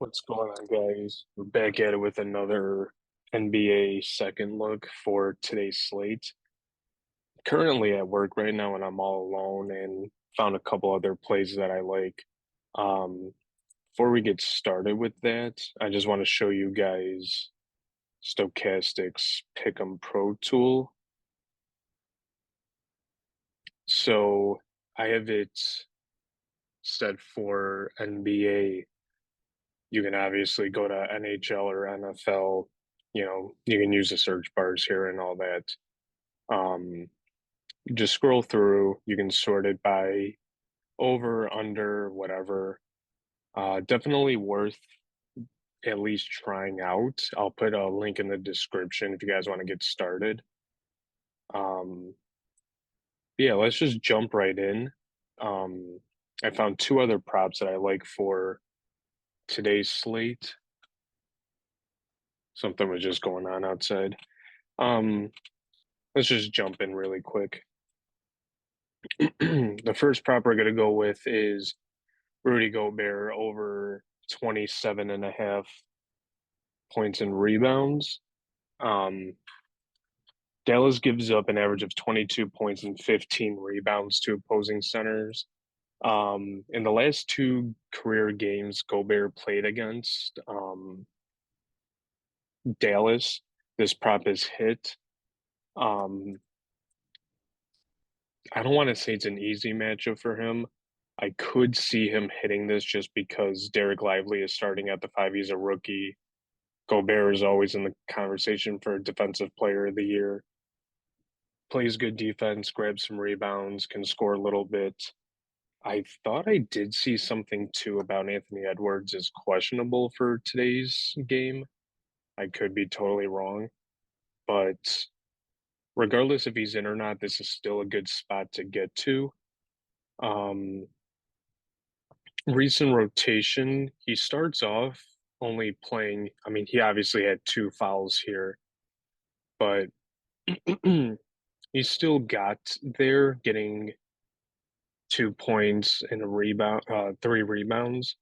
What's going on, guys? We're back at it with another NBA second look for today's slate. Currently at work right now, and I'm all alone and found a couple other plays that I like. Um, Before we get started with that, I just want to show you guys Stochastic's Pick'em Pro tool. So I have it set for NBA. You can obviously go to NHL or NFL. You can use the search bars here and all that. Um, just scroll through. You can sort it by over, under, whatever. Definitely worth at least trying out. I'll put a link in the description if you guys want to get started. Um, yeah, let's just jump right in. Um, I found two other props that I like for today's slate. Something was just going on outside. Um, let's just jump in really quick. The first prop we're going to go with is Rudy Gobert over 27 and a half points and rebounds. Um, Dallas gives up an average of 22 points and 15 rebounds to opposing centers. In the last two career games Gobert played against Dallas, this prop is hit. Um, I don't want to say it's an easy matchup for him. I could see him hitting this just because Derek Lively is starting at the five. He's a rookie. Gobert is always in the conversation for Defensive Player of the Year. Plays good defense, grabs some rebounds, can score a little bit. I thought I did see something too about Anthony Edwards is questionable for today's game. I could be totally wrong, but regardless if he's in or not, this is still a good spot to get to. Um, Recent rotation, he starts off only playing, I mean, he obviously had two fouls here, but he still got there, getting 2 points and a rebound, three rebounds.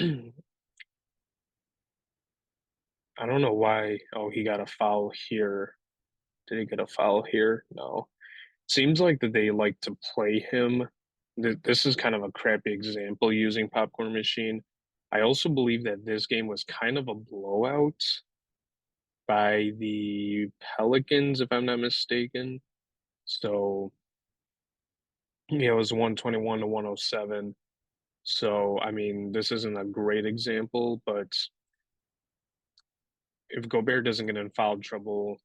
I don't know why. Oh, he got a foul here. Did he get a foul here? No. Seems like that they like to play him. This is kind of a crappy example using Popcorn Machine. I also believe that this game was kind of a blowout by the Pelicans, if I'm not mistaken. So, yeah, it was 121 to 107. So, I mean, this isn't a great example, but if Gobert doesn't get in foul trouble,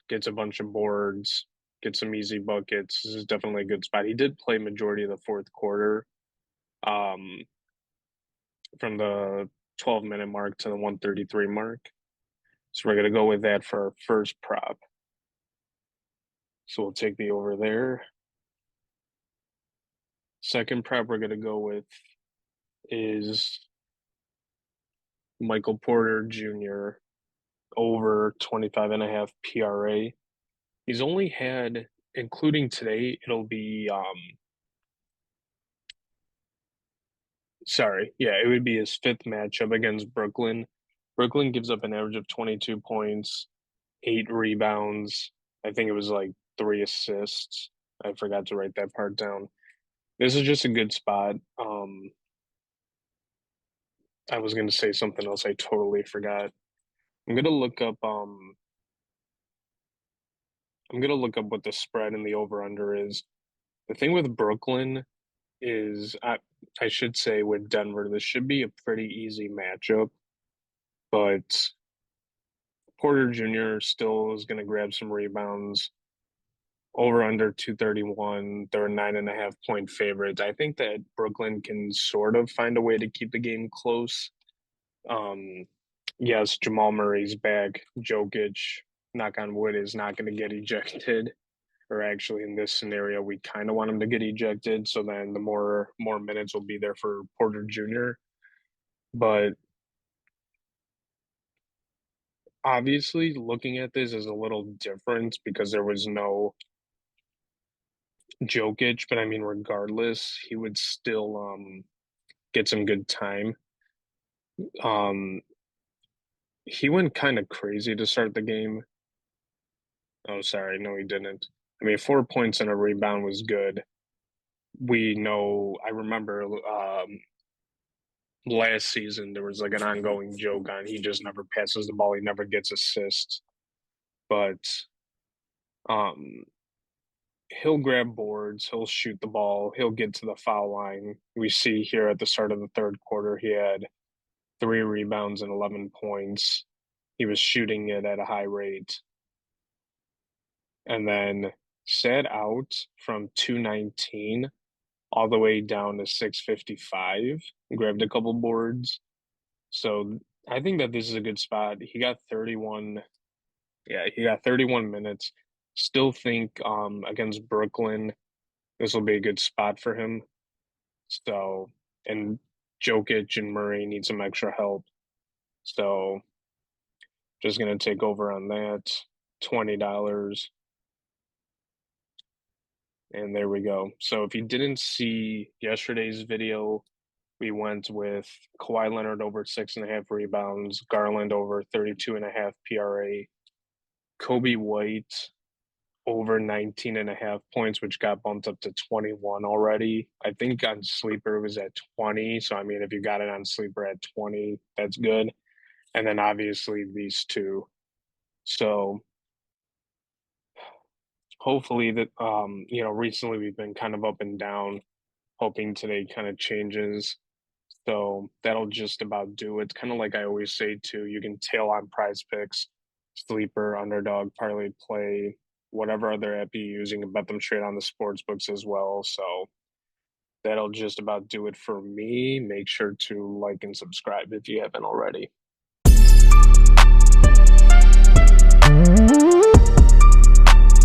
gets a bunch of boards, gets some easy buckets, this is definitely a good spot. He did play majority of the fourth quarter, um, from the 12-minute mark to the 133 mark. So we're gonna go with that for our first prop. So we'll take the over there. Second prop we're gonna go with is Michael Porter Jr. over 25 and a half PRA. He's only had, including today, it'll be sorry, yeah, it would be his fifth matchup against Brooklyn. Brooklyn gives up an average of 22 points, eight rebounds. I think it was like three assists. I forgot to write that part down. This is just a good spot. I was gonna say something else. I totally forgot. I'm gonna look up I'm gonna look up what the spread and the over under is. The thing with Brooklyn is I should say with Denver, this should be a pretty easy matchup, but Porter Jr. still is gonna grab some rebounds. Over under 231. They're a 9.5 point favorites. I think that Brooklyn can sort of find a way to keep the game close. Um, yes, Jamal Murray's back. Jokic, knock on wood, is not going to get ejected. Or actually, in this scenario, we kind of want him to get ejected. So then the more minutes will be there for Porter Jr. But obviously, looking at this is a little different because there was no Jokic. But I mean, regardless, he would still get some good time. Um, he went kind of crazy to start the game. Oh, sorry, no, he didn't. I mean, 4 points and a rebound was good. We know. I remember last season there was like an ongoing joke on he just never passes the ball, he never gets assists, but um, he'll grab boards, he'll shoot the ball, he'll get to the foul line. We see here at the start of the third quarter, he had 3 rebounds and 11 points. He was shooting it at a high rate, and then sat out from 219 all the way down to 655. Grabbed a couple boards. So I think that this is a good spot. He got 31. Yeah, he got 31 minutes. Still think against Brooklyn, this will be a good spot for him. So, and Jokic and Murray need some extra help. So just gonna take over on that. $20. And there we go. So if you didn't see yesterday's video, we went with Kawhi Leonard over 6.5 rebounds, Garland over 32.5 PRA, Kobe White over 19.5 points, which got bumped up to 21 already. I think on Sleeper it was at 20. So, I mean, if you got it on Sleeper at 20, that's good. And then obviously these two. So, hopefully that, recently we've been kind of up and down, hoping today kind of changes. So that'll just about do it. Kind of like I always say too, you can tail on PrizePicks, Sleeper, Underdog, ParlayPlay, whatever other app you're using, and bet them straight on the sports books as well. So that'll just about do it for me. Make sure to like and subscribe if you haven't already.